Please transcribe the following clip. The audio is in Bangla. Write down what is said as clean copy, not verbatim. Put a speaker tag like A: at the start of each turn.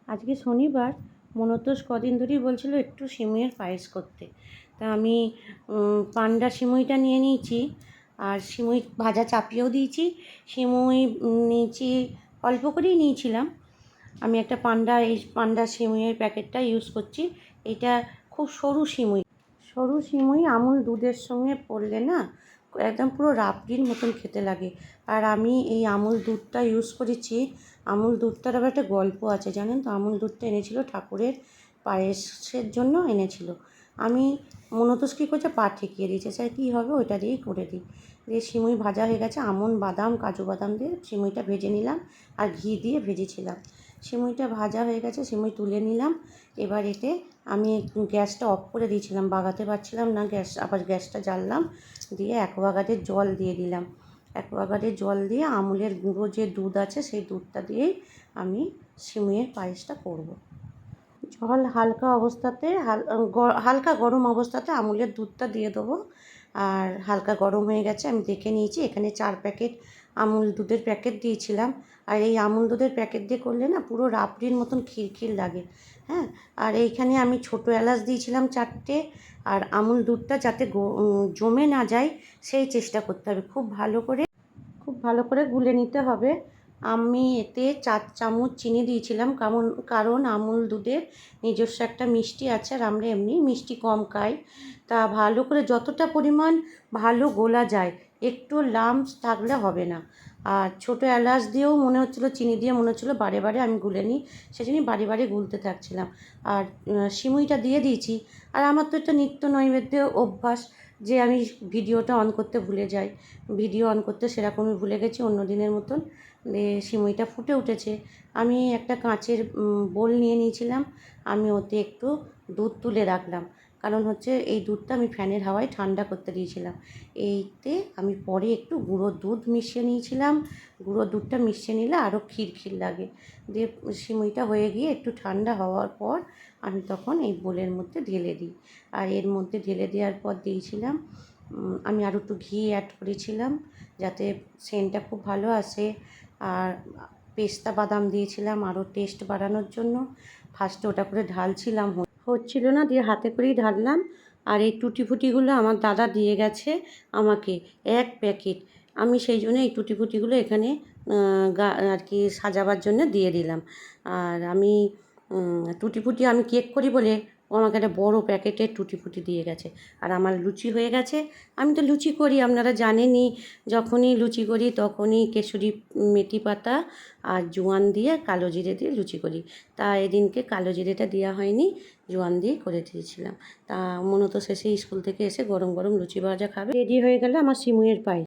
A: আজকে শনিবার। মনতোষ কদিন ধরেই বলছিল একটু সিমুইয়ের পায়েস করতে। তা আমি পান্ডা সিমুইটা নিয়ে নিয়েছি, আর সিমুই ভাজা চাপিয়েও দিয়েছি। সিমুই নিয়েছি, অল্প করেই নিয়েছিলাম। আমি একটা পান্ডা সিমুইয়ের প্যাকেটটা ইউজ করছি। এটা খুব সরু সিমুই আমুল দুধের সঙ্গে পড়লে না একদম পুরো রাবড়ির মতন খেতে লাগে। আর আমি এই আমুল দুধটা ইউজ করেছি। আমুল দুধটার আবার একটা গল্প আছে, জানেন তো? আমুল দুধটা এনেছিল ঠাকুরের পায়েসের জন্য এনেছিল। আমি মনতোষ কী করছে, পা ঠেকিয়ে দিয়েছে, স্যার কী হবে, ওইটা দিয়েই করে দিই। দিয়ে সিমুই ভাজা হয়ে গেছে, আমন্ড বাদাম কাজু বাদাম দিয়ে সিমুইটা ভেজে নিলাম, আর ঘি দিয়ে ভেজেছিলাম। সিমুইটা ভাজা হয়ে গেছে, সিমুই তুলে নিলাম। এবার এতে আমি গ্যাসটা অফ করে দিয়েছিলাম, বাগাতে পারছিলাম না গ্যাস, আবার গ্যাসটা জ্বাললাম, দিয়ে অ্যাকোয়াগার্ডের জল দিয়ে দিলাম। অ্যাকোয়াগার্ডের জল দিয়ে আমুলের গুঁড়ো যে দুধ আছে সেই দুধটা দিয়েই আমি সিমুইয়ের পায়েসটা করব। জল হালকা অবস্থাতে হালকা গরম অবস্থাতে আমুলের দুধটা দিয়ে দেবো। আর হালকা গরম হয়ে গেছে, আমি দেখে নিয়েছি। এখানে 4 প্যাকেট আমুল দুধের প্যাকেট দিয়েছিলাম। আর এই আমুল দুধের প্যাকেট দিয়ে করলে না পুরো রাবড়ির মতন খিরখির লাগে। হ্যাঁ, আর এইখানে আমি ছোটো এলাচ দিয়েছিলাম 4টে। আর আমুল দুধটা যাতে জমে না যায় সেই চেষ্টা করতে হবে। খুব ভালো করে গুলে নিতে হবে। আমি এতে 4 চামচ চিনি দিয়েছিলাম, কারণ আমুল দুধের নিজস্ব একটা মিষ্টি আছে, আর আমরা এমনি মিষ্টি কম খাই। তা ভালো করে যতটা পরিমাণ ভালো গোলা যায়, একটু লাম্পস থাকলে হবে না। আর ছোটো এলাচ দিয়েও মনে হচ্ছিলো, চিনি দিয়ে মনে হচ্ছিলো বারে বারে আমি গুলে নিই, সেজন্যই বারে গুলতে থাকছিলাম। আর সিমুইটা দিয়ে দিয়েছি। আর আমার তো এটা নিত্য নৈবেদ্য অভ্যাস যে আমি ভিডিওটা অন করতে ভুলে যাই। ভিডিও অন করতে সেরকমই ভুলে গেছি অন্য দিনের মতন। সিমুইটা ফুটে উঠেছে। আমি একটা কাঁচের বোল নিয়ে নিয়েছিলাম। আমি ওতে একটু দুধ তুলে রাখলাম, কারণ হচ্ছে এই দুধটা আমি ফ্যানের হাওয়ায় ঠান্ডা করতে দিয়েছিলাম। এইতে আমি পরে একটু গুঁড়ো দুধ মিশিয়ে নিয়েছিলাম। গুঁড়ো দুধটা মিশিয়ে নিলে আরও খিরখির লাগে। দিয়ে সিমুইটা হয়ে গিয়ে একটু ঠান্ডা হওয়ার পর আমি তখন এই বোলের মধ্যে ঢেলে দিই। আর এর মধ্যে ঢেলে দেওয়ার পর দিয়েছিলাম, আমি আরও একটু ঘি অ্যাড করেছিলাম যাতে সেন্টটা খুব ভালো আসে। আর পেস্তা বাদাম দিয়েছিলাম আরও টেস্ট বাড়ানোর জন্য। ফার্স্টে ওটা করে ঢালছিলাম, হচ্ছিল না, দিয়ে হাতে করেই ঢাললাম। আর এই টুটি ফুটিগুলো আমার দাদা দিয়ে গেছে আমাকে 1 প্যাকেট। আমি সেই জন্য এই টুটি ফুটিগুলো এখানে আর কি সাজাবার জন্য দিয়ে দিলাম। আর আমি টুটি ফুটি আমি কেক করি বলে ও আমাকে একটা বড়ো প্যাকেটের টুটি ফুটি দিয়ে গেছে। আর আমার লুচি হয়ে গেছে। আমি তো লুচি করি, আপনারা জানেনই, যখনই লুচি করি তখনই কেশরি মেথি পাতা আর জোয়ান দিয়ে কালো জিরে দিয়ে লুচি করি। তা এদিনকে কালো জিরেটা দেওয়া হয়নি, জোয়ান দিয়ে করে দিয়েছিলাম। তা মূলত শেষে স্কুল থেকে এসে গরম গরম লুচি ভাজা খাবে। রেডি হয়ে গেলে আমার সিমুইয়ের পায়েস।